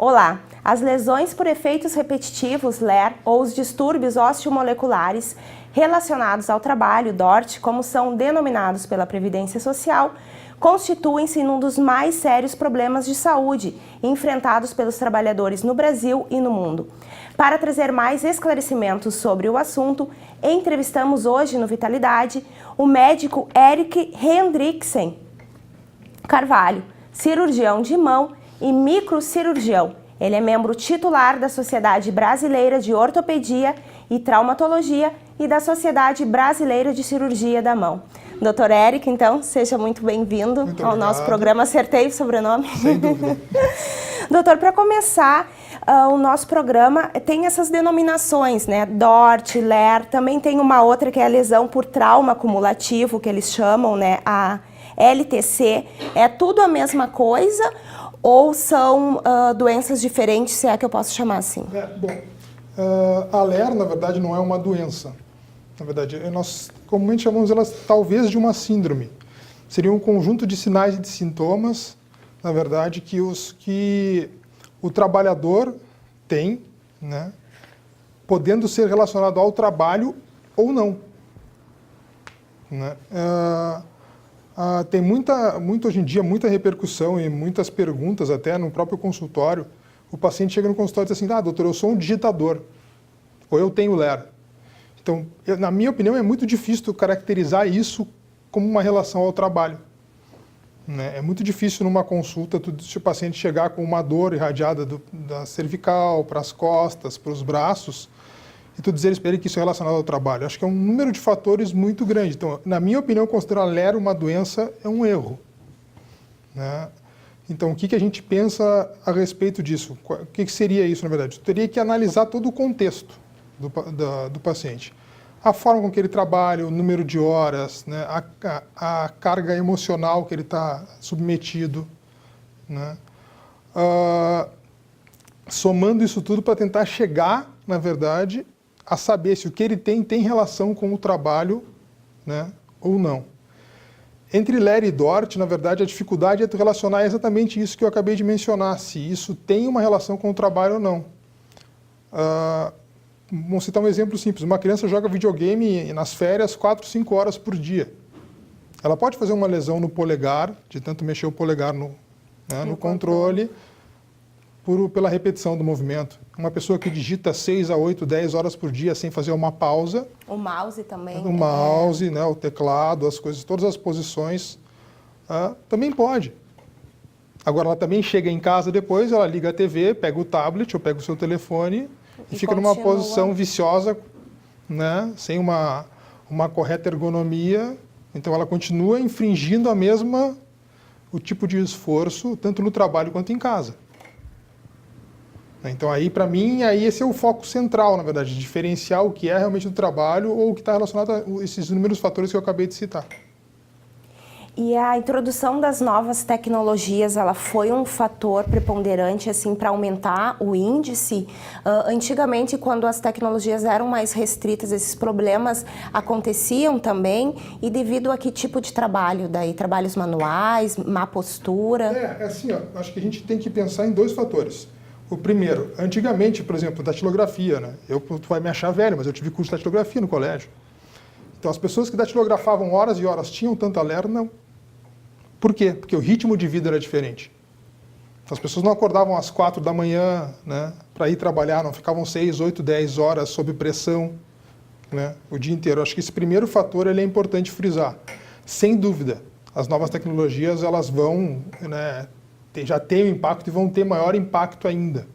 Olá! As lesões por efeitos repetitivos, LER, ou os distúrbios osteomoleculares relacionados ao trabalho, DORT, como são denominados pela Previdência Social, constituem-se um dos mais sérios problemas de saúde enfrentados pelos trabalhadores no Brasil e no mundo. Para trazer mais esclarecimentos sobre o assunto, entrevistamos hoje no Vitalidade o médico Eric Hendriksen Carvalho, cirurgião de mão e microcirurgião. Ele é membro titular da Sociedade Brasileira de Ortopedia e Traumatologia e da Sociedade Brasileira de Cirurgia da Mão. Dr. Eric, então, seja muito bem-vindo ao nosso programa. Acertei o sobrenome? Sem dúvida. Doutor, para começar, o nosso programa tem essas denominações, né? DORT, LER, também tem uma outra que é a lesão por trauma acumulativo, que eles chamam, né? A LTC. É tudo a mesma coisa ou são doenças diferentes, se é que eu posso chamar assim? A LER, na verdade, não é uma doença. Na verdade, nós comumente chamamos elas talvez de uma síndrome. Seria um conjunto de sinais e de sintomas, na verdade, que o trabalhador tem, né, podendo ser relacionado ao trabalho ou não. Né? Tem hoje em dia muita repercussão e muitas perguntas até no próprio consultório. O paciente chega no consultório e diz assim, doutor, eu sou um digitador, ou eu tenho LER. Então, na minha opinião, é muito difícil caracterizar isso como uma relação ao trabalho. Né? É muito difícil numa consulta se o paciente chegar com uma dor irradiada da cervical, para as costas, para os braços, e tu dizer para ele que isso é relacionado ao trabalho. Acho que é um número de fatores muito grande. Então, na minha opinião, considerar LER uma doença é um erro. Né? Então, o que a gente pensa a respeito disso? O que seria isso, na verdade? Eu teria que analisar todo o contexto do paciente. A forma com que ele trabalha, o número de horas, né? a carga emocional que ele está submetido. Né? Somando isso tudo para tentar chegar, na verdade, a saber se o que ele tem relação com o trabalho, né, ou não. Entre LER e DORT, na verdade, a dificuldade é tu relacionar exatamente isso que eu acabei de mencionar, se isso tem uma relação com o trabalho ou não. Vamos citar um exemplo simples. Uma criança joga videogame nas férias 4, 5 horas por dia. Ela pode fazer uma lesão no polegar, de tanto mexer o polegar no controle, pela repetição do movimento. Uma pessoa que digita 6 a 8, 10 horas por dia sem fazer uma pausa. O mouse também. O mouse, né, o teclado, as coisas, todas as posições, também pode. Agora, ela também chega em casa depois, ela liga a TV, pega o tablet ou pega o seu telefone e fica numa posição viciosa, né, sem uma correta ergonomia. Então, ela continua infringindo o tipo de esforço, tanto no trabalho quanto em casa. Então, aí, para mim, esse é o foco central, na verdade, de diferenciar o que é realmente do trabalho ou o que está relacionado a esses inúmeros fatores que eu acabei de citar. E a introdução das novas tecnologias, ela foi um fator preponderante assim, para aumentar o índice? Antigamente, quando as tecnologias eram mais restritas, esses problemas aconteciam também? E devido a que tipo de trabalho? Daí, trabalhos manuais, má postura? Assim, acho que a gente tem que pensar em dois fatores. O primeiro, antigamente, por exemplo, datilografia, né? Tu vai me achar velho, mas eu tive curso de datilografia no colégio. Então, as pessoas que datilografavam horas e horas tinham tanta LER? Não. Por quê? Porque o ritmo de vida era diferente. Então, as pessoas não acordavam às 4 da manhã, né, para ir trabalhar, não ficavam 6, 8, 10 horas sob pressão, né, o dia inteiro. Acho que esse primeiro fator ele é importante frisar. Sem dúvida, as novas tecnologias elas vão, né, já têm um impacto e vão ter maior impacto ainda.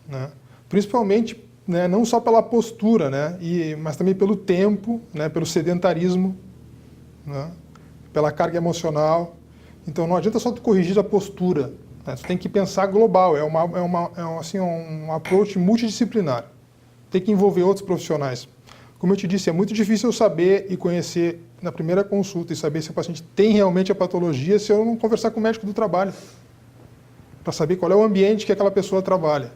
Né? Principalmente, né, não só pela postura, né, mas também pelo tempo, né, pelo sedentarismo, né, pela carga emocional. Então não adianta só tu corrigir a postura, né, tu tem que pensar global, é um approach multidisciplinar. Tem que envolver outros profissionais. Como eu te disse, é muito difícil eu saber e conhecer na primeira consulta e saber se o paciente tem realmente a patologia se eu não conversar com o médico do trabalho, para saber qual é o ambiente que aquela pessoa trabalha.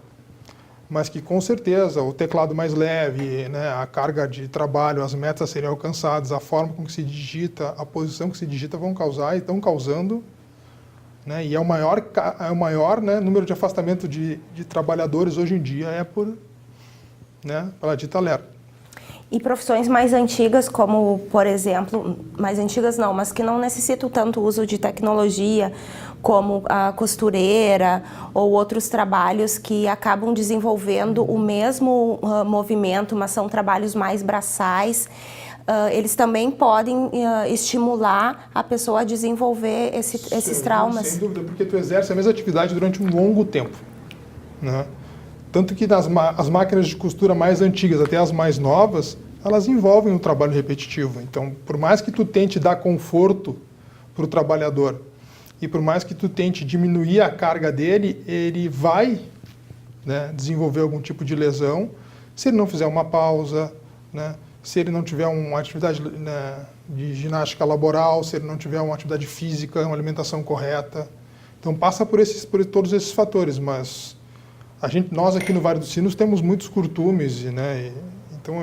Mas que, com certeza, o teclado mais leve, né, a carga de trabalho, as metas a serem alcançadas, a forma com que se digita, a posição que se digita vão causar e estão causando né? E é o maior né, número de afastamento de trabalhadores hoje em dia é pela dita LER. E profissões mais antigas, como, por exemplo, mais antigas não, mas que não necessitam tanto uso de tecnologia, como a costureira ou outros trabalhos que acabam desenvolvendo o mesmo movimento, mas são trabalhos mais braçais, eles também podem estimular a pessoa a desenvolver esses traumas. Sem dúvida, porque tu exerce a mesma atividade durante um longo tempo, né? Tanto que as máquinas de costura mais antigas, até as mais novas, elas envolvem um trabalho repetitivo. Então, por mais que tu tente dar conforto para o trabalhador e por mais que tu tente diminuir a carga dele, ele vai, né, desenvolver algum tipo de lesão se ele não fizer uma pausa, né, se ele não tiver uma atividade, né, de ginástica laboral, se ele não tiver uma atividade física, uma alimentação correta. Então, passa por todos esses fatores, mas nós aqui no Vale dos Sinos temos muitos curtumes, né? Então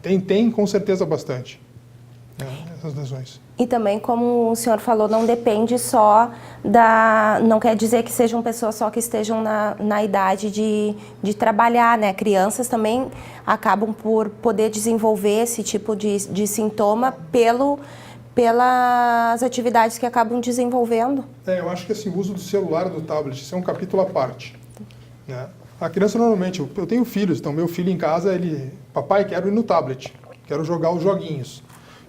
tem com certeza bastante, né, essas lesões. E também, como o senhor falou, não depende só não quer dizer que sejam pessoas só que estejam na idade de trabalhar, né? Crianças também acabam por poder desenvolver esse tipo de sintoma pelas atividades que acabam desenvolvendo. Eu acho que assim, o uso do celular e do tablet, isso é um capítulo à parte, né? A criança normalmente, eu tenho filhos, então meu filho em casa, papai, quero ir no tablet, quero jogar os joguinhos.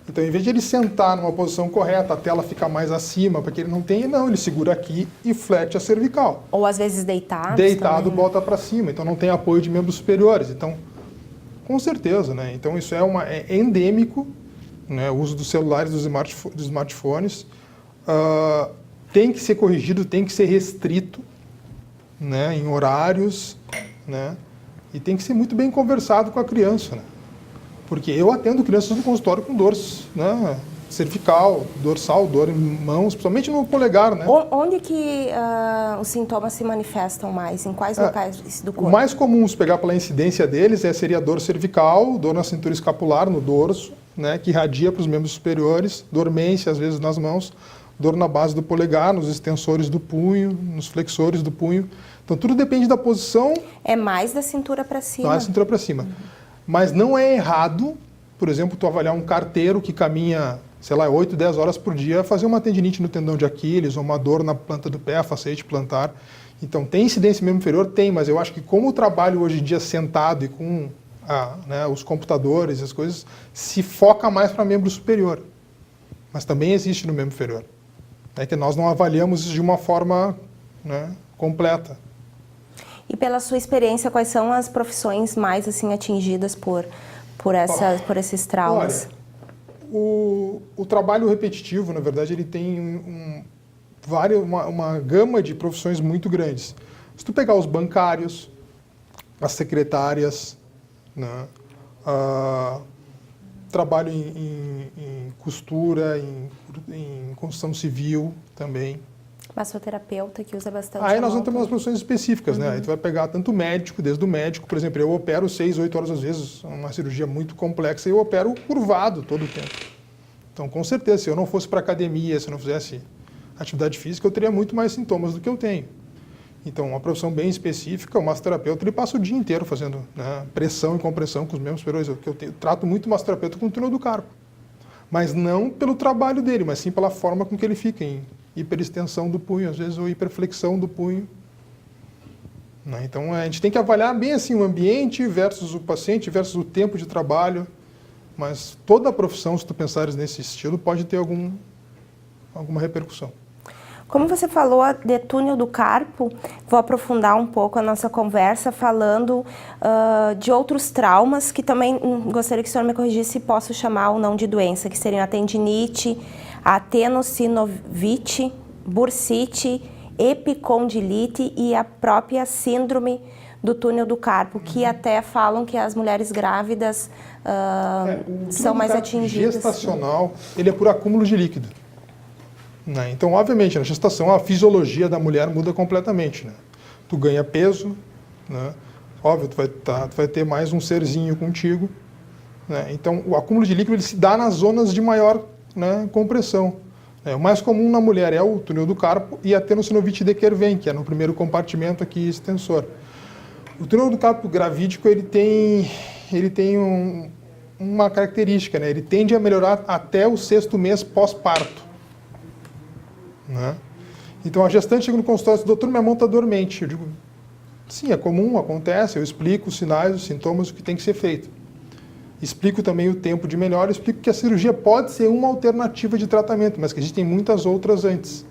Então, em vez de ele sentar numa posição correta, a tela ficar mais acima, para que ele não tenha, ele segura aqui e flete a cervical. Ou às vezes deitado. Deitado, também, bota para cima, então não tem apoio de membros superiores. Então, com certeza, né? Então isso é endêmico, né? O uso dos celulares, dos smartphones, tem que ser corrigido, tem que ser restrito, né, em horários, né, e tem que ser muito bem conversado com a criança, né, porque eu atendo crianças no consultório com dor, né, cervical, dorsal, dor em mãos, principalmente no polegar, né. Onde que os sintomas se manifestam mais? Em quais locais do corpo? O mais comum, se pegar pela incidência deles, seria dor cervical, dor na cintura escapular, no dorso, né, que irradia para os membros superiores, dormência, às vezes, nas mãos, dor na base do polegar, nos extensores do punho, nos flexores do punho. Então, tudo depende da posição. É mais da cintura para cima. Mais da cintura para cima. Mas não é errado, por exemplo, tu avaliar um carteiro que caminha, 8, 10 horas por dia, fazer uma tendinite no tendão de Aquiles, ou uma dor na planta do pé, facete plantar. Então, tem incidência membro inferior? Tem, mas eu acho que como o trabalho hoje em dia sentado e com os computadores, as coisas, se foca mais para membro superior. Mas também existe no membro inferior. É que nós não avaliamos isso de uma forma, né, completa. E pela sua experiência, quais são as profissões mais assim atingidas por esses traumas? Olha, o trabalho repetitivo, na verdade, ele tem uma gama de profissões muito grandes. Se tu pegar os bancários, as secretárias, né, trabalho em costura, em construção civil também. Massoterapeuta, que usa bastante. Aí nós vamos ter umas profissões específicas, né? Aí tu vai pegar tanto médico, desde o médico, por exemplo, eu opero 6, 8 horas às vezes, uma cirurgia muito complexa, e eu opero curvado todo o tempo. Então, com certeza, se eu não fosse para academia, se eu não fizesse atividade física, eu teria muito mais sintomas do que eu tenho. Então, uma profissão bem específica, o massoterapeuta, ele passa o dia inteiro fazendo, né, pressão e compressão com os membros superiores. Eu trato muito o massoterapeuta com o túnel do carpo. Mas não pelo trabalho dele, mas sim pela forma com que ele fica, em hiperextensão do punho, às vezes, ou hiperflexão do punho. Né? Então, a gente tem que avaliar bem assim o ambiente versus o paciente, versus o tempo de trabalho. Mas toda a profissão, se tu pensares nesse estilo, pode ter alguma repercussão. Como você falou de túnel do carpo, vou aprofundar um pouco a nossa conversa falando de outros traumas que também gostaria que o senhor me corrigisse se posso chamar ou não de doença, que seriam a tendinite, a tenossinovite, bursite, epicondilite e a própria síndrome do túnel do carpo, que até falam que as mulheres grávidas são mais atingidas. O gestacional, ele é por acúmulo de líquido. Né? Então, obviamente, na gestação a fisiologia da mulher muda completamente. Né? Tu ganha peso, né? Óbvio, tu vai ter mais um serzinho contigo. Né? Então, o acúmulo de líquido ele se dá nas zonas de maior, né, compressão. O mais comum na mulher é o túnel do carpo e a tenossinovite de Kerven, que é no primeiro compartimento aqui extensor. O túnel do carpo gravídico ele tem uma característica, né? Ele tende a melhorar até o 6º mês pós-parto, né? Então a gestante chega no consultório e diz: doutor, minha mão está dormente. Eu digo: sim, é comum, acontece. Eu explico os sinais, os sintomas, o que tem que ser feito. Explico também o tempo de melhora, explico que a cirurgia pode ser uma alternativa de tratamento, mas que existem muitas outras antes,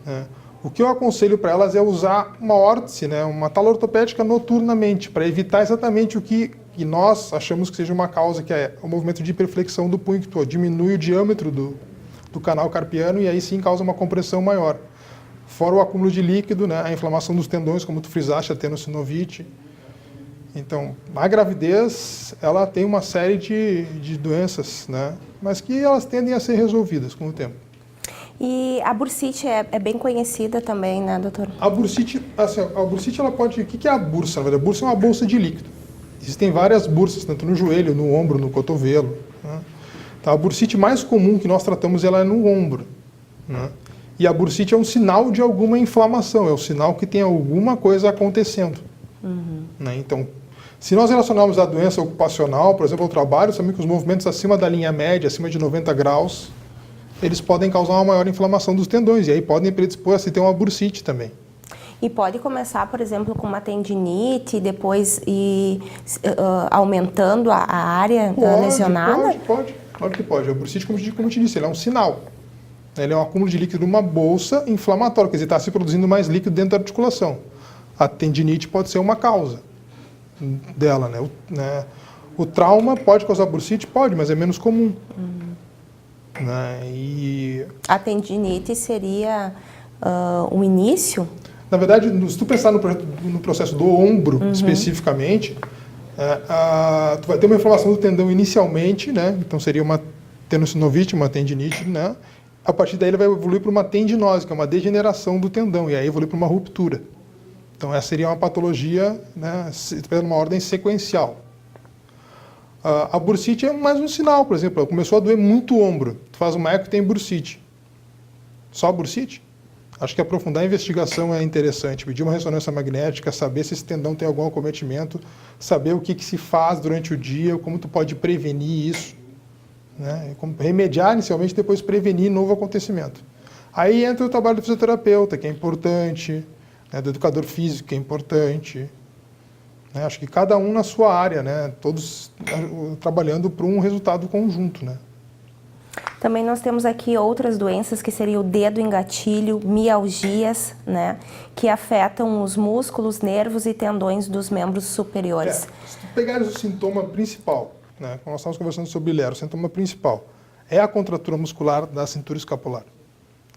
né? O que eu aconselho para elas é usar uma órtese, né, uma tala ortopédica noturnamente, para evitar exatamente o que nós achamos que seja uma causa, que é o movimento de hiperflexão do punho, que diminui o diâmetro do canal carpiano e aí sim causa uma compressão maior. Fora o acúmulo de líquido, né, a inflamação dos tendões, como tu frisaste, a tenossinovite. Então, a gravidez, ela tem uma série de doenças, né, mas que elas tendem a ser resolvidas com o tempo. E a bursite é bem conhecida também, né, doutor? A bursite, assim, ela pode... O que é a bursa? Na verdade, a bursa é uma bolsa de líquido. Existem várias bursas, tanto no joelho, no ombro, no cotovelo, né? Então, a bursite mais comum que nós tratamos ela é no ombro, né? E a bursite é um sinal de alguma inflamação, é o sinal que tem alguma coisa acontecendo. Né? Então, se nós relacionarmos a doença ocupacional, por exemplo, ao trabalho, sabemos que os movimentos acima da linha média, acima de 90 graus, eles podem causar uma maior inflamação dos tendões, e aí podem predispor a se ter uma bursite também. E pode começar, por exemplo, com uma tendinite e depois ir aumentando a área lesionada? Pode, claro que pode. A bursite, como eu te disse, ele é um sinal. Ele é um acúmulo de líquido numa bolsa inflamatória, quer dizer, está se produzindo mais líquido dentro da articulação. A tendinite pode ser uma causa dela, né? O trauma pode causar bursite? Pode, mas é menos comum. Né? E a tendinite seria o início? Na verdade, se tu pensar no processo do ombro, especificamente, tu vai ter uma inflamação do tendão inicialmente, né? Então seria uma tenossinovite, uma tendinite, né? A partir daí ele vai evoluir para uma tendinose, que é uma degeneração do tendão, e aí evoluir para uma ruptura. Então essa seria uma patologia, né, numa ordem sequencial. A bursite é mais um sinal, por exemplo, começou a doer muito o ombro, tu faz uma eco e tem bursite. Só a bursite? Acho que aprofundar a investigação é interessante, pedir uma ressonância magnética, saber se esse tendão tem algum acometimento, saber o que se faz durante o dia, como tu pode prevenir isso, né? Como remediar inicialmente, depois prevenir novo acontecimento. Aí entra o trabalho do fisioterapeuta, que é importante, né, do educador físico, que é importante. Acho que cada um na sua área, né? Todos trabalhando para um resultado conjunto, né? Também nós temos aqui outras doenças que seria o dedo em gatilho, mialgias, né? Que afetam os músculos, nervos e tendões dos membros superiores. Se tu pegares o sintoma principal, né? Como nós estávamos conversando sobre Lero, o sintoma principal é a contratura muscular da cintura escapular.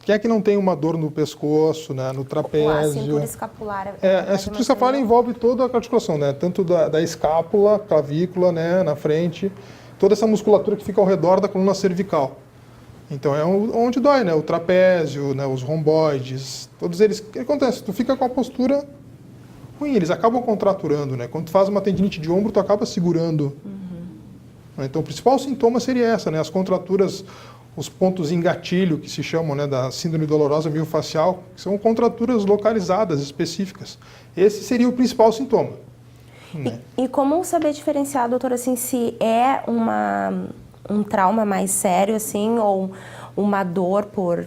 Quem é que não tem uma dor no pescoço, né, no trapézio? A cintura escapular. A cintura escapular envolve toda a articulação, né, tanto da escápula, clavícula, né, na frente, toda essa musculatura que fica ao redor da coluna cervical. Então é onde dói, né, o trapézio, né, os romboides, todos eles. O que acontece? Tu fica com a postura ruim, eles acabam contraturando, né? Quando tu faz uma tendinite de ombro, tu acaba segurando. Então o principal sintoma seria essa, né, as contraturas. Os pontos em gatilho, que se chamam, né, da síndrome dolorosa miofascial, que são contraturas localizadas, específicas. Esse seria o principal sintoma. Né? E como saber diferenciar, doutor, assim, se é um trauma mais sério, assim, ou uma dor por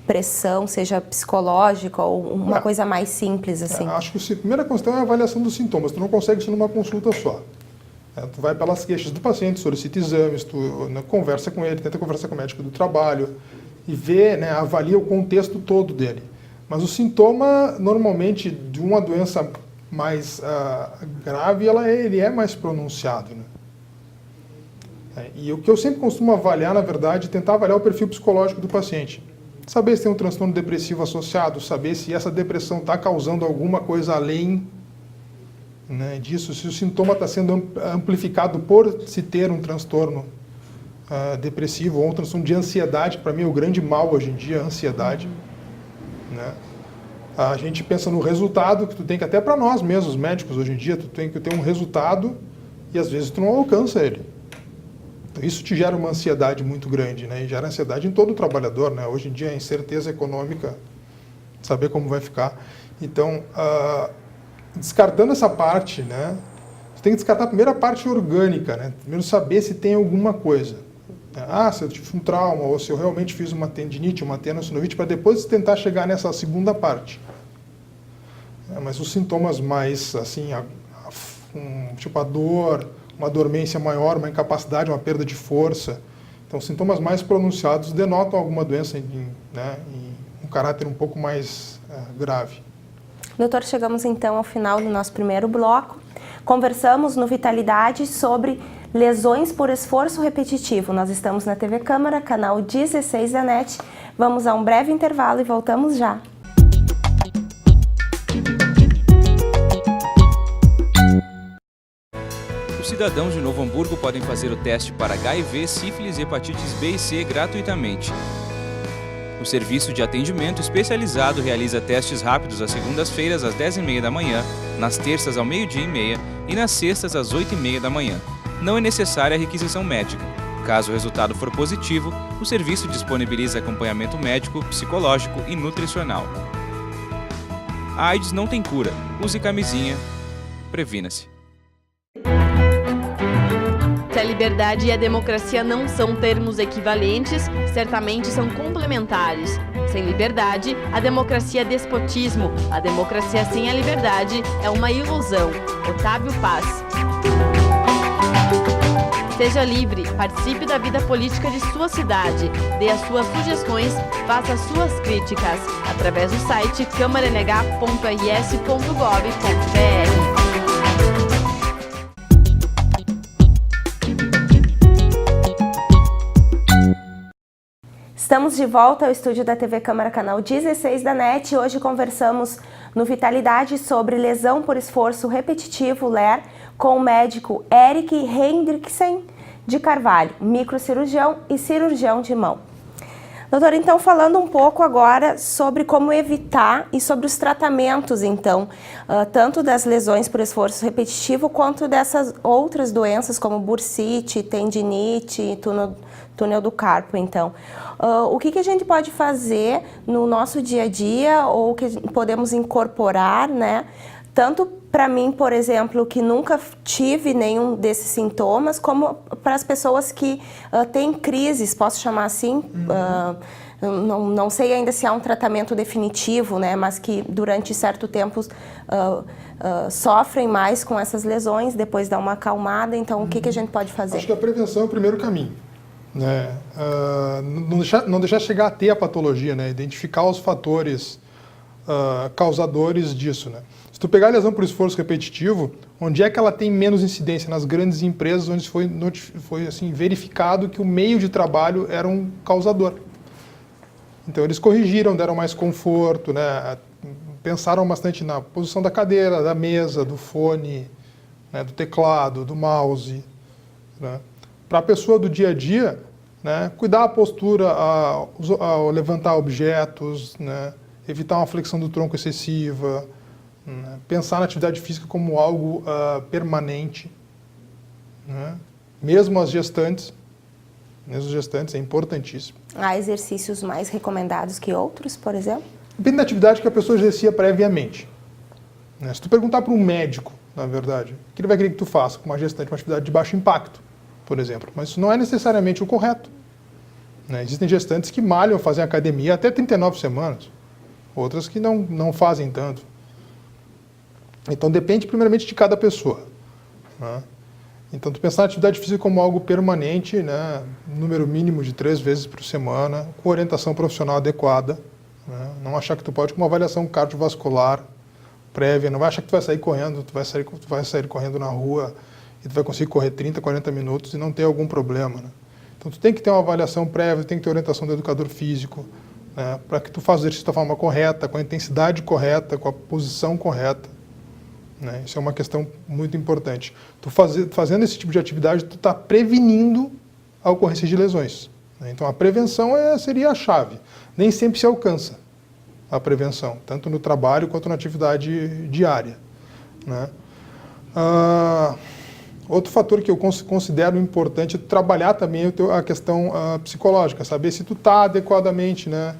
pressão, seja psicológica, ou uma coisa mais simples, assim? Acho que a primeira questão é a avaliação dos sintomas. Tu não consegue isso numa consulta só. Tu vai pelas queixas do paciente, solicita exames, tu, né, conversa com ele, tenta conversar com o médico do trabalho e vê, né, avalia o contexto todo dele. Mas o sintoma, normalmente, de uma doença mais grave, ele é mais pronunciado. Né? E o que eu sempre costumo avaliar, na verdade, é tentar avaliar o perfil psicológico do paciente. Saber se tem um transtorno depressivo associado, saber se essa depressão está causando alguma coisa além, né, disso, se o sintoma está sendo amplificado por se ter um transtorno depressivo ou um transtorno de ansiedade, que para mim é o grande mal hoje em dia, a ansiedade. Né? A gente pensa no resultado que tu tem que, até para nós mesmos, os médicos hoje em dia, tu tem que ter um resultado e às vezes tu não alcança ele. Então, isso te gera uma ansiedade muito grande, né? E gera ansiedade em todo o trabalhador, né? Hoje em dia, a incerteza econômica, saber como vai ficar. Então, descartando essa parte, né? Você tem que descartar a primeira parte orgânica, né? Primeiro saber se tem alguma coisa. Se eu tive um trauma, ou se eu realmente fiz uma tendinite, uma tenossinovite, para depois tentar chegar nessa segunda parte. Mas os sintomas mais, assim, tipo a dor, uma dormência maior, uma incapacidade, uma perda de força. Então, sintomas mais pronunciados denotam alguma doença em um caráter um pouco mais grave. Doutor, chegamos então ao final do nosso primeiro bloco. Conversamos no Vitalidade sobre lesões por esforço repetitivo. Nós estamos na TV Câmara, canal 16 da NET. Vamos a um breve intervalo e voltamos já. Os cidadãos de Novo Hamburgo podem fazer o teste para HIV, sífilis e hepatites B e C gratuitamente. O serviço de atendimento especializado realiza testes rápidos às segundas-feiras às 10h30 da manhã, nas terças ao 12h30 e nas sextas às 8h30 da manhã. Não é necessária a requisição médica. Caso o resultado for positivo, o serviço disponibiliza acompanhamento médico, psicológico e nutricional. A AIDS não tem cura. Use camisinha. Previna-se. Se a liberdade e a democracia não são termos equivalentes, certamente são complementares. Sem liberdade, a democracia é despotismo. A democracia sem a liberdade é uma ilusão. Otávio Paz. Seja livre, participe da vida política de sua cidade, dê as suas sugestões, faça as suas críticas, através do site câmaranh.rs.gov.br. Estamos de volta ao estúdio da TV Câmara, canal 16 da NET. Hoje conversamos no Vitalidade sobre lesão por esforço repetitivo, LER, com o médico Eric Hendricksen de Carvalho, microcirurgião e cirurgião de mão. Doutor, então falando um pouco agora sobre como evitar e sobre os tratamentos, então, tanto das lesões por esforço repetitivo quanto dessas outras doenças como bursite, tendinite, túnel do carpo, então. O que a gente pode fazer no nosso dia a dia ou que podemos incorporar, né? Tanto para mim, por exemplo, que nunca tive nenhum desses sintomas, como para as pessoas que têm crises, posso chamar assim, não sei ainda se há um tratamento definitivo, né, mas que durante certo tempo sofrem mais com essas lesões, depois dá uma acalmada. Então, o que a gente pode fazer? Acho que a prevenção é o primeiro caminho. Né? Não deixar chegar a ter a patologia, né? Identificar os fatores causadores disso, né? Se tu pegar a lesão por esforço repetitivo, onde é que ela tem menos incidência? Nas grandes empresas onde foi assim, verificado que o meio de trabalho era um causador. Então eles corrigiram, deram mais conforto, né? Pensaram bastante na posição da cadeira, da mesa, do fone, né? Do teclado, do mouse, né? Para a pessoa do dia a dia, né? Cuidar a postura ao levantar objetos, né? Evitar uma flexão do tronco excessiva, né? Pensar na atividade física como algo permanente, né? Mesmo as gestantes é importantíssimo. Há exercícios mais recomendados que outros, por exemplo? Depende da atividade que a pessoa exercia previamente, né? Se tu perguntar para um médico, na verdade, o que ele vai querer que tu faça com uma gestante, uma atividade de baixo impacto, por exemplo, mas isso não é necessariamente o correto, né? Existem gestantes que malham, fazem academia até 39 semanas, outras que não fazem tanto. Então depende primeiramente de cada pessoa, né? Então tu pensar na atividade física como algo permanente, né? Número mínimo de 3 vezes por semana, com orientação profissional adequada, né? Não achar que tu pode com uma avaliação cardiovascular prévia, não vai achar que tu vai sair correndo, tu vai sair correndo na rua e tu vai conseguir correr 30, 40 minutos e não ter algum problema, né? Então tu tem que ter uma avaliação prévia, tem que ter orientação do educador físico, né? Para que tu faça o exercício da forma correta, com a intensidade correta, com a posição correta, né? Isso é uma questão muito importante. Tu fazendo esse tipo de atividade, tu está prevenindo a ocorrência de lesões, né? Então a prevenção seria a chave. Nem sempre se alcança a prevenção, tanto no trabalho quanto na atividade diária, né? Outro fator que eu considero importante é trabalhar também a questão psicológica, saber se tu está adequadamente, né?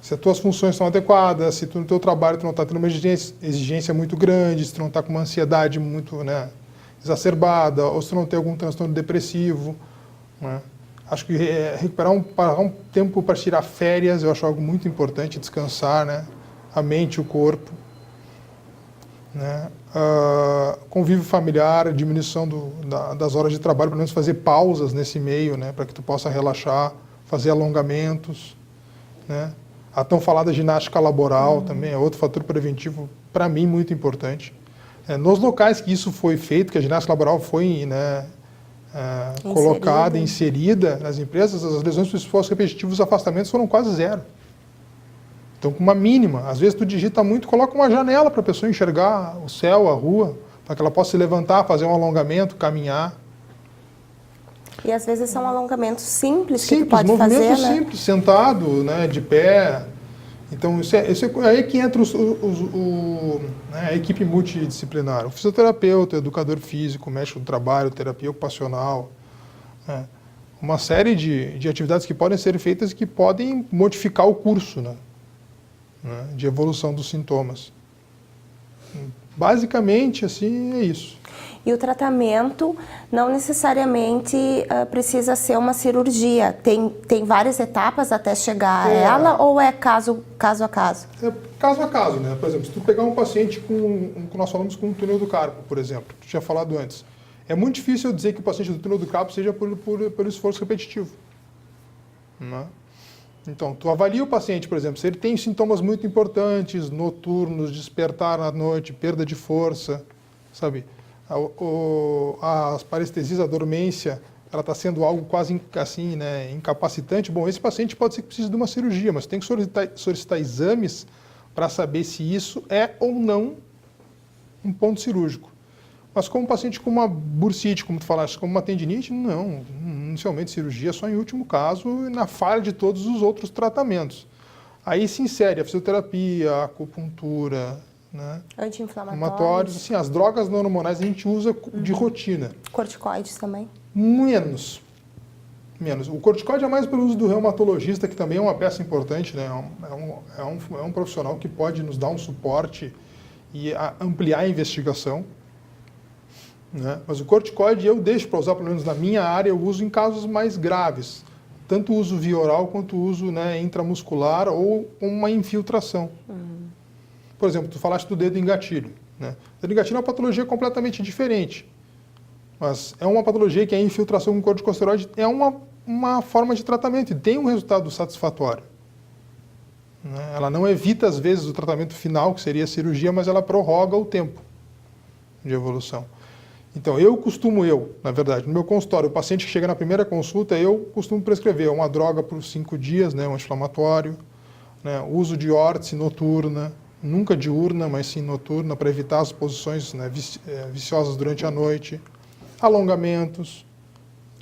Se as tuas funções estão adequadas, se tu, no teu trabalho tu não está tendo uma exigência muito grande, se tu não está com uma ansiedade muito, né, exacerbada, ou se tu não tem algum transtorno depressivo, né? Acho que recuperar um tempo para tirar férias, eu acho algo muito importante, descansar, né? A mente e o corpo. Né? Convívio familiar, diminuição das horas de trabalho, pelo menos fazer pausas nesse meio, né? Para que tu possa relaxar, fazer alongamentos. Né? A tão falada ginástica laboral também é outro fator preventivo, para mim, muito importante. Nos locais que isso foi feito, que a ginástica laboral foi, né, colocada, inserida nas empresas, as lesões por esforço repetitivo, os afastamentos foram quase zero. Então, com uma mínima, às vezes tu digita muito, coloca uma janela para a pessoa enxergar o céu, a rua, para que ela possa se levantar, fazer um alongamento, caminhar. E às vezes são alongamentos simples que tu pode fazer, né? Movimentos simples, sentado, né, de pé. Então, é aí que entra a equipe multidisciplinar. O fisioterapeuta, o educador físico, o médico do trabalho, terapia ocupacional. Né? Uma série de atividades que podem ser feitas e que podem modificar o curso, né, de evolução dos sintomas. Basicamente, assim, é isso. E o tratamento não necessariamente precisa ser uma cirurgia. Tem várias etapas até chegar a ela, ou é caso a caso? É caso a caso, né? Por exemplo, se tu pegar um paciente que nós falamos com um túnel do carpo, por exemplo, tu tinha falado antes, é muito difícil eu dizer que o paciente do túnel do carpo seja pelo esforço repetitivo. Né? Então, tu avalia o paciente, por exemplo, se ele tem sintomas muito importantes, noturnos, despertar à noite, perda de força, sabe? As parestesias, a dormência, ela está sendo algo quase assim, né, incapacitante. Bom, esse paciente pode ser que precise de uma cirurgia, mas tem que solicitar exames para saber se isso é ou não um ponto cirúrgico. Mas como um paciente com uma bursite, como tu falaste, como uma tendinite, não. Inicialmente cirurgia só em último caso e na falha de todos os outros tratamentos. Aí se insere a fisioterapia, a acupuntura, né? Anti-inflamatórios. Assim, as drogas não hormonais a gente usa de rotina. Corticoides também? Menos. O corticoide é mais pelo uso do reumatologista, que também é uma peça importante, né? É um profissional que pode nos dar um suporte e ampliar a investigação. Né? Mas o corticoide eu deixo para usar, pelo menos na minha área, eu uso em casos mais graves. Tanto o uso via oral quanto o uso, né, intramuscular ou com uma infiltração. Por exemplo, tu falaste do dedo em gatilho. Né? O dedo em gatilho é uma patologia completamente diferente. Mas é uma patologia que a infiltração com corticosteroide é uma forma de tratamento e tem um resultado satisfatório. Né? Ela não evita, às vezes, o tratamento final, que seria a cirurgia, mas ela prorroga o tempo de evolução. Então, na verdade, no meu consultório, o paciente que chega na primeira consulta, eu costumo prescrever uma droga por 5 dias, né, um anti-inflamatório, né, uso de órtese noturna, nunca diurna, mas sim noturna, para evitar as posições, né, viciosas durante a noite, alongamentos.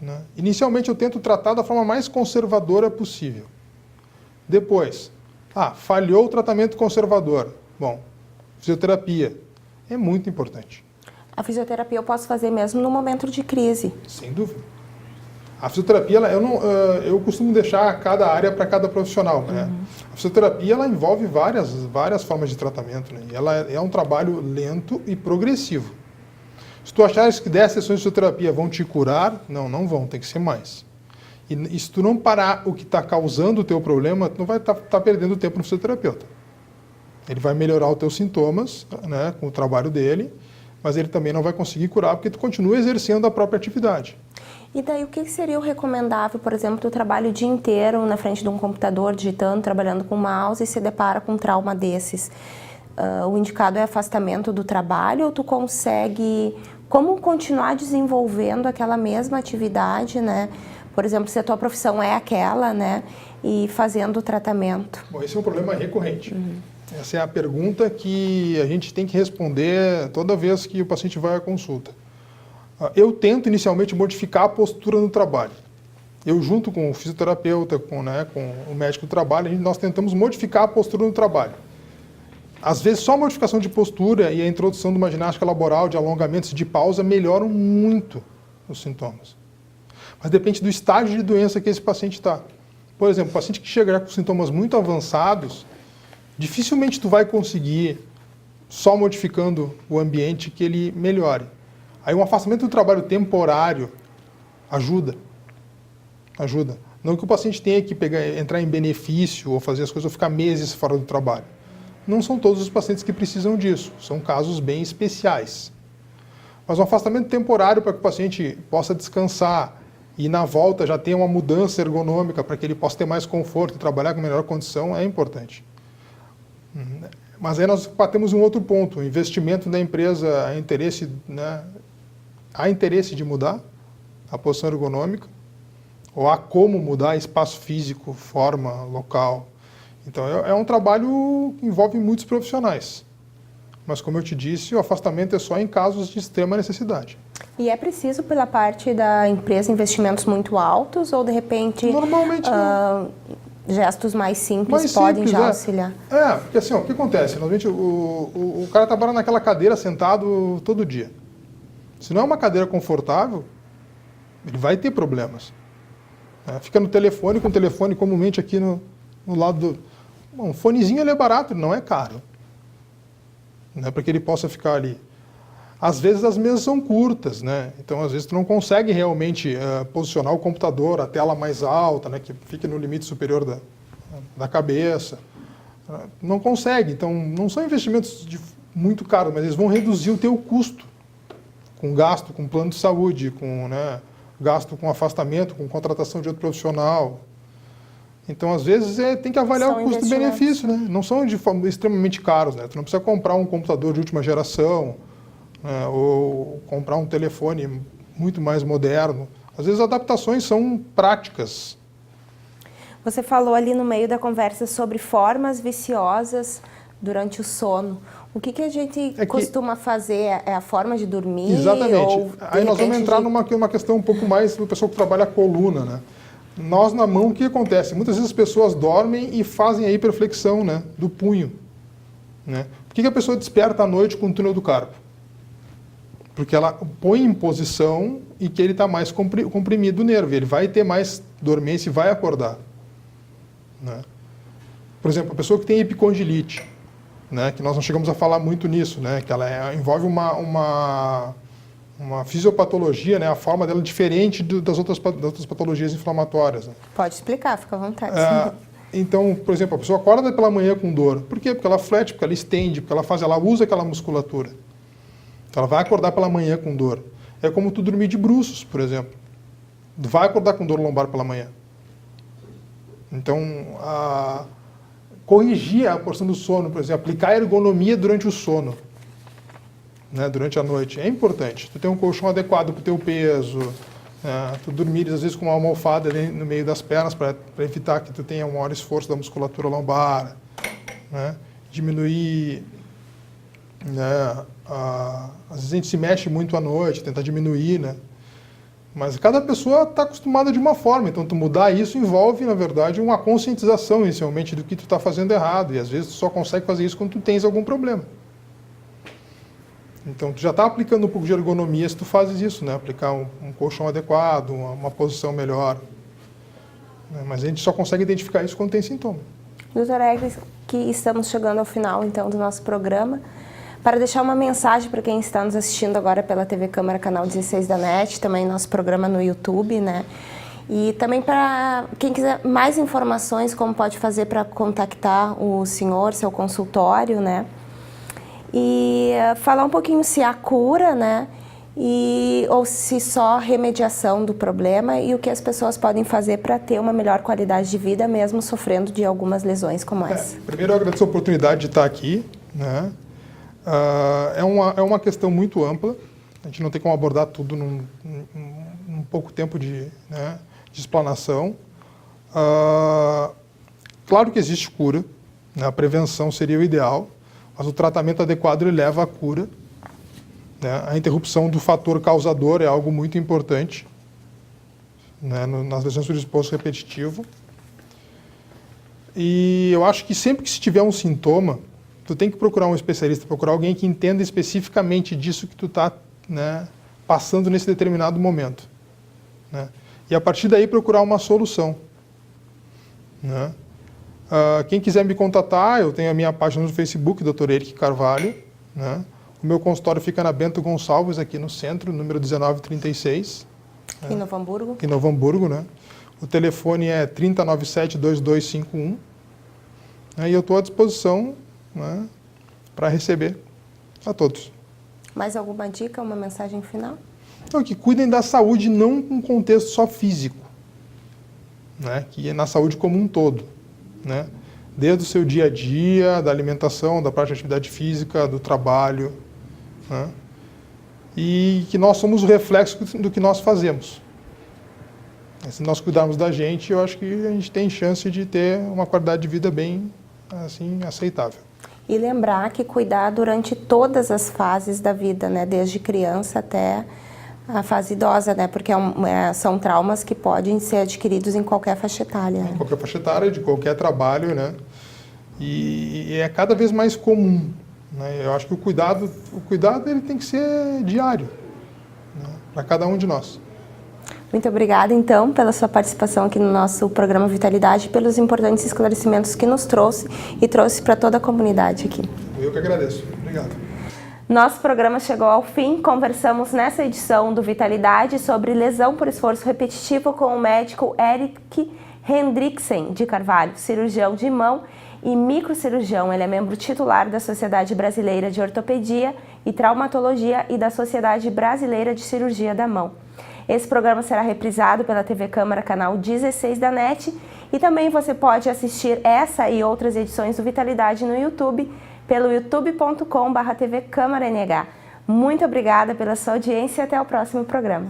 Né. Inicialmente, eu tento tratar da forma mais conservadora possível. Depois, falhou o tratamento conservador. Bom, fisioterapia é muito importante. A fisioterapia eu posso fazer mesmo no momento de crise? Sem dúvida. A fisioterapia, eu costumo deixar cada área para cada profissional. Né? A fisioterapia ela envolve várias formas de tratamento. Né? E ela é um trabalho lento e progressivo. Se tu achares que 10 sessões de fisioterapia vão te curar, não vão, tem que ser mais. E se tu não parar o que está causando o teu problema, tu não vai estar perdendo tempo no fisioterapeuta. Ele vai melhorar os teus sintomas, né, com o trabalho dele, mas ele também não vai conseguir curar porque tu continua exercendo a própria atividade. E daí o que seria o recomendável, por exemplo, tu trabalha o dia inteiro na frente de um computador, digitando, trabalhando com mouse e se depara com um trauma desses? O indicado é afastamento do trabalho ou tu consegue, como continuar desenvolvendo aquela mesma atividade, né? Por exemplo, se a tua profissão é aquela, né? E fazendo o tratamento. Bom, esse é um problema recorrente. Essa é a pergunta que a gente tem que responder toda vez que o paciente vai à consulta. Eu tento inicialmente modificar a postura no trabalho. Eu, junto com o fisioterapeuta, com o médico do trabalho, nós tentamos modificar a postura no trabalho. Às vezes só a modificação de postura e a introdução de uma ginástica laboral, de alongamentos, de pausa, melhoram muito os sintomas. Mas depende do estágio de doença que esse paciente está. Por exemplo, o paciente que chegar com sintomas muito avançados, dificilmente tu vai conseguir, só modificando o ambiente, que ele melhore. Aí um afastamento do trabalho temporário ajuda. Ajuda. Não que o paciente tenha que entrar em benefício ou fazer as coisas ou ficar meses fora do trabalho. Não são todos os pacientes que precisam disso. São casos bem especiais. Mas um afastamento temporário para que o paciente possa descansar e na volta já tenha uma mudança ergonômica para que ele possa ter mais conforto e trabalhar com melhor condição é importante. Mas aí nós batemos um outro ponto. O investimento da empresa, há interesse de mudar a posição ergonômica, ou há como mudar espaço físico, forma, local. Então é um trabalho que envolve muitos profissionais. Mas como eu te disse, o afastamento é só em casos de extrema necessidade. E é preciso pela parte da empresa investimentos muito altos ou de repente normalmente gestos mais simples podem já auxiliar? Porque assim, o que acontece? Normalmente o cara trabalha naquela cadeira sentado todo dia. Se não é uma cadeira confortável, ele vai ter problemas. Fica no telefone, com o telefone comumente aqui no lado do... Bom, um fonezinho ele é barato, ele não é caro. Para que ele possa ficar ali. Às vezes as mesas são curtas, né? Então às vezes tu não consegue realmente posicionar o computador, a tela mais alta, né? Que fique no limite superior da cabeça. Não consegue, então não são investimentos muito caros, mas eles vão reduzir o teu custo com gasto, com plano de saúde, com gasto com afastamento, com contratação de outro profissional. Então, às vezes, tem que avaliar o custo-benefício, né? Não são extremamente caros, né? Tu não precisa comprar um computador de última geração, ou comprar um telefone muito mais moderno. Às vezes, as adaptações são práticas. Você falou ali no meio da conversa sobre formas viciosas durante o sono. O que a gente costuma fazer? É a forma de dormir? Exatamente. Ou, aí nós vamos entrar numa questão um pouco mais do pessoal que trabalha a coluna, né? Nós, na mão, o que acontece? Muitas vezes as pessoas dormem e fazem a hiperflexão, né, do punho. Né? Por que a pessoa desperta à noite com o túnel do carpo? Porque ela põe em posição e que ele está mais comprimido o nervo. Ele vai ter mais dormência e vai acordar. Né? Por exemplo, a pessoa que tem epicondilite, né, que nós não chegamos a falar muito nisso, né, que ela envolve uma fisiopatologia, né, a forma dela é diferente das outras patologias inflamatórias. Né? Pode explicar, fica à vontade. Então, por exemplo, a pessoa acorda pela manhã com dor. Por quê? Porque ela flete, porque ela estende, porque ela usa aquela musculatura. Então, ela vai acordar pela manhã com dor. É como tu dormir de bruços, por exemplo. Vai acordar com dor lombar pela manhã. Então, corrigir a porção do sono, por exemplo, aplicar a ergonomia durante o sono. Né, durante a noite, é importante. Tu ter um colchão adequado para o teu peso, tu dormir às vezes com uma almofada ali no meio das pernas para evitar que tu tenha um maior esforço da musculatura lombar, né, diminuir, né, às vezes a gente se mexe muito à noite, tentar diminuir, né, mas cada pessoa está acostumada de uma forma, então tu mudar isso envolve, na verdade, uma conscientização inicialmente do que tu está fazendo errado, e às vezes tu só consegue fazer isso quando tu tens algum problema. Então, tu já está aplicando um pouco de ergonomia se tu fazes isso, né? Aplicar um colchão adequado, uma posição melhor. Mas a gente só consegue identificar isso quando tem sintoma. Doutor Eglis, que estamos chegando ao final, então, do nosso programa. Para deixar uma mensagem para quem está nos assistindo agora pela TV Câmara, canal 16 da NET, também nosso programa no YouTube, né? E também para quem quiser mais informações, como pode fazer para contactar o senhor, seu consultório, né? E falar um pouquinho se há cura, né, ou se só remediação do problema e o que as pessoas podem fazer para ter uma melhor qualidade de vida, mesmo sofrendo de algumas lesões como essa. Primeiro, eu agradeço a oportunidade de estar aqui, né? É uma questão muito ampla, a gente não tem como abordar tudo num pouco tempo de explanação. Claro que existe cura, né? A prevenção seria o ideal, mas o tratamento adequado ele leva à cura. Né? A interrupção do fator causador é algo muito importante, né? Nas lesões por esforço repetitivo. E eu acho que sempre que se tiver um sintoma, tu tem que procurar um especialista, procurar alguém que entenda especificamente disso que tu está, né, passando nesse determinado momento, né? E a partir daí procurar uma solução, né? Quem quiser me contatar, eu tenho a minha página no Facebook, Dr. Eric Carvalho, né? O meu consultório fica na Bento Gonçalves, aqui no centro, número 1936. Aqui em Novo Hamburgo. Aqui em Novo Hamburgo, né? O telefone é 3097-2251. Né? E eu estou à disposição, né, para receber a todos. Mais alguma dica, uma mensagem final? Então, que cuidem da saúde não com contexto só físico, né? Que é na saúde como um todo, né? Desde o seu dia a dia, da alimentação, da prática de atividade física, do trabalho, né? E que nós somos o reflexo do que nós fazemos. Se nós cuidarmos da gente, eu acho que a gente tem chance de ter uma qualidade de vida bem, assim, aceitável. E lembrar que cuidar durante todas as fases da vida, né? Desde criança até a fase idosa, né? Porque são traumas que podem ser adquiridos em qualquer faixa etária. Né? Em qualquer faixa etária, de qualquer trabalho, né? E é cada vez mais comum, né? Eu acho que o cuidado ele tem que ser diário, né? Para cada um de nós. Muito obrigada, então, pela sua participação aqui no nosso programa Vitalidade, pelos importantes esclarecimentos que nos trouxe e trouxe para toda a comunidade aqui. Eu que agradeço. Obrigado. Nosso programa chegou ao fim. Conversamos nessa edição do Vitalidade sobre lesão por esforço repetitivo com o médico Eric Hendricksen de Carvalho, cirurgião de mão e microcirurgião. Ele é membro titular da Sociedade Brasileira de Ortopedia e Traumatologia e da Sociedade Brasileira de Cirurgia da Mão. Esse programa será reprisado pela TV Câmara, canal 16 da NET, e também você pode assistir essa e outras edições do Vitalidade no YouTube, pelo youtube.com/TV Câmara NH. Muito obrigada pela sua audiência e até o próximo programa.